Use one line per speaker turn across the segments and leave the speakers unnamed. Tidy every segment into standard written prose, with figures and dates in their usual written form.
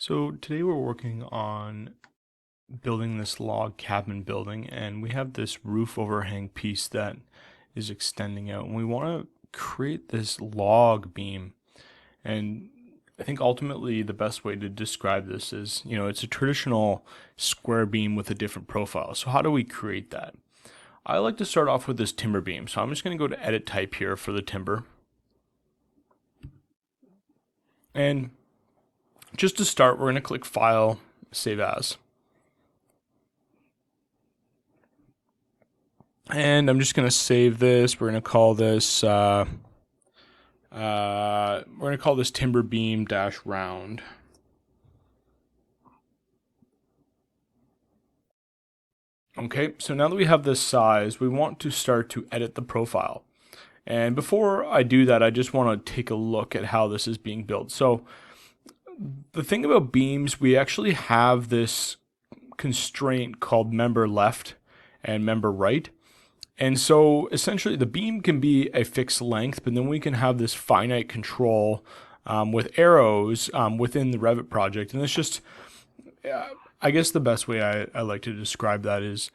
So today we're working on building this log cabin building, and we have this roof overhang piece that is extending out, and we want to create this log beam. And I think ultimately the best way to describe this is, it's a traditional square beam with a different profile. So how do we create that? I like to start off with this timber beam. So I'm just going to go to edit type here for the timber. And just to start, we're going to click File, Save As. And I'm just going to save this. We're going to call this timber beam dash round. Okay, so now that we have this size, we want to start to edit the profile. And before I do that, I just want to take a look at how this is being built. So the thing about beams, we actually have this constraint called member left and member right. And so essentially the beam can be a fixed length, but then we can have this finite control with arrows within the Revit project. And it's just, I guess the best way I like to describe that is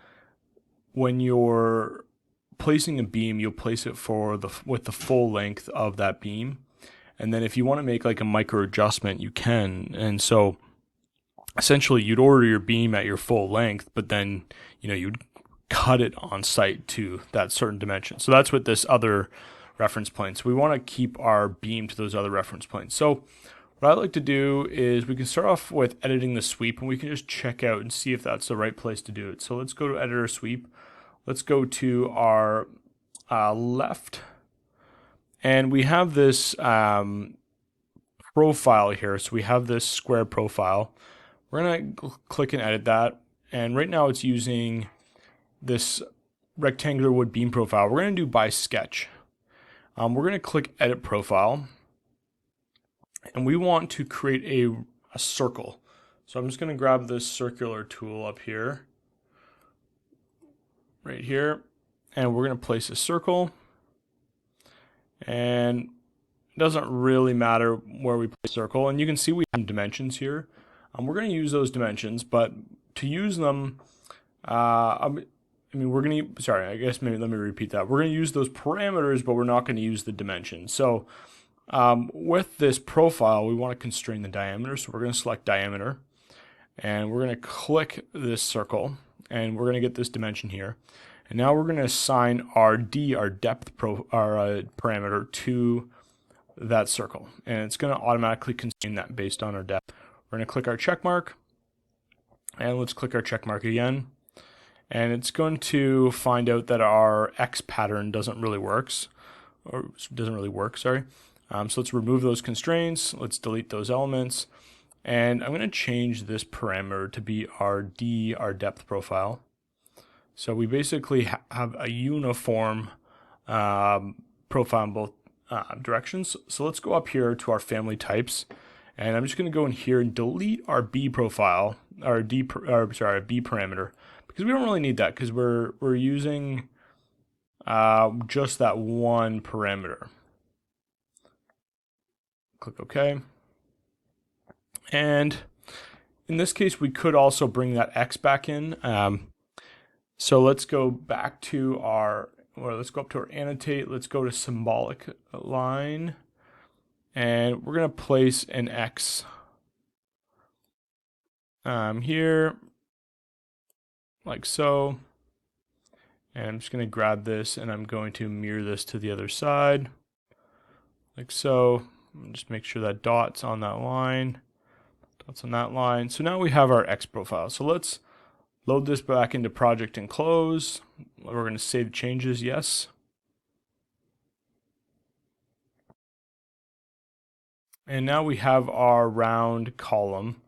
when you're placing a beam, you'll place it with the full length of that beam. And then if you want to make like a micro adjustment, you can. And so essentially you'd order your beam at your full length, but then, you'd cut it on site to that certain dimension. So that's what this other reference plane. So we want to keep our beam to those other reference planes. So what I like to do is we can start off with editing the sweep, and we can just check out and see if that's the right place to do it. So let's go to editor sweep. Let's go to our left, and we have this profile here. So we have this square profile. We're going to click and edit that. And right now it's using this rectangular wood beam profile. We're going to do by sketch. We're going to click edit profile, and we want to create a circle. So I'm just going to grab this circular tool up here, right here, and we're going to place a circle. And it doesn't really matter where we place a circle. And you can see we have dimensions here. We're going to use those dimensions, but to use them, let me repeat that. We're going to use those parameters, but we're not going to use the dimensions. So with this profile, we want to constrain the diameter. So we're going to select diameter, and we're going to click this circle, and we're going to get this dimension here. And now we're going to assign our depth parameter to that circle. And it's going to automatically constrain that based on our depth. We're going to click our check mark, and let's click our check mark again. And it's going to find out that our X pattern doesn't really work. So let's remove those constraints. Let's delete those elements. And I'm going to change this parameter to be our depth profile. So we basically have a uniform profile in both directions. So let's go up here to our family types. And I'm just going to go in here and delete our B profile, our B parameter, because we don't really need that because we're using just that one parameter. Click OK. And in this case, we could also bring that X back in. So let's go back to let's go up to our annotate. Let's go to symbolic line. And we're going to place an X here, like so. And I'm just going to grab this, and I'm going to mirror this to the other side, like so. Just make sure that dot's on that line, dots on that line. So now we have our X profile. So let's load this back into project and close. We're going to save changes, yes. And now we have our round column.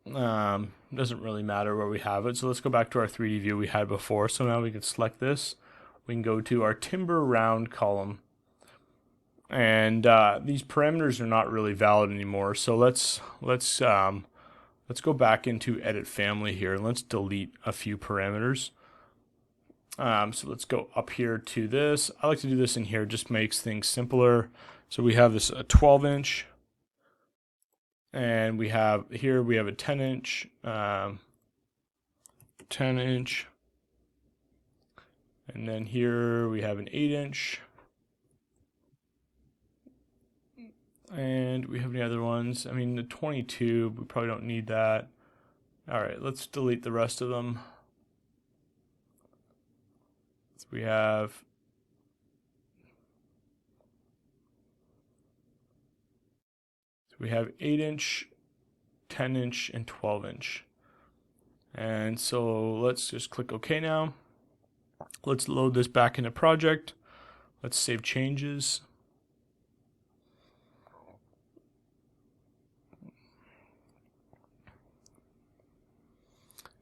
Doesn't really matter where we have it. So let's go back to our 3D view we had before. So now we can select this. We can go to our timber round column. And these parameters are not really valid anymore. So let's go back into edit family here, and let's delete a few parameters. So let's go up here to this. I like to do this in here, just makes things simpler. So we have this 12-inch, And we have here, we have a 10 inch, 10 inch. And then here we have an 8 inch. And we have any other ones? I mean, the 22, we probably don't need that. All right, let's delete the rest of them. So we have we have 8 inch, 10 inch, and 12 inch. And so let's just click OK now. Let's load this back into project. Let's save changes.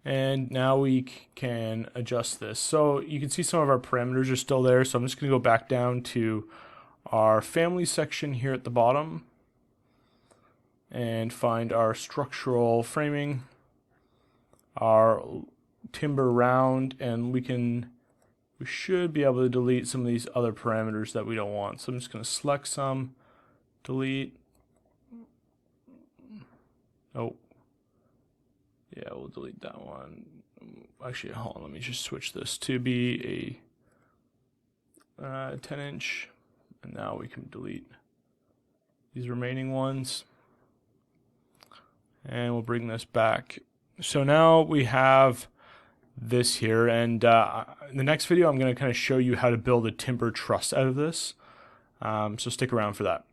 And now we can adjust this. So you can see some of our parameters are still there. So I'm just going to go back down to our family section here at the bottom and find our structural framing, our timber round, and we should be able to delete some of these other parameters that we don't want. So I'm just going to select some, delete. Oh, yeah, we'll delete that one. Actually, hold on, let me just switch this to be a 10 inch, and now we can delete these remaining ones. And we'll bring this back. So now we have this here, and in the next video I'm going to kind of show you how to build a timber truss out of this. So stick around for that.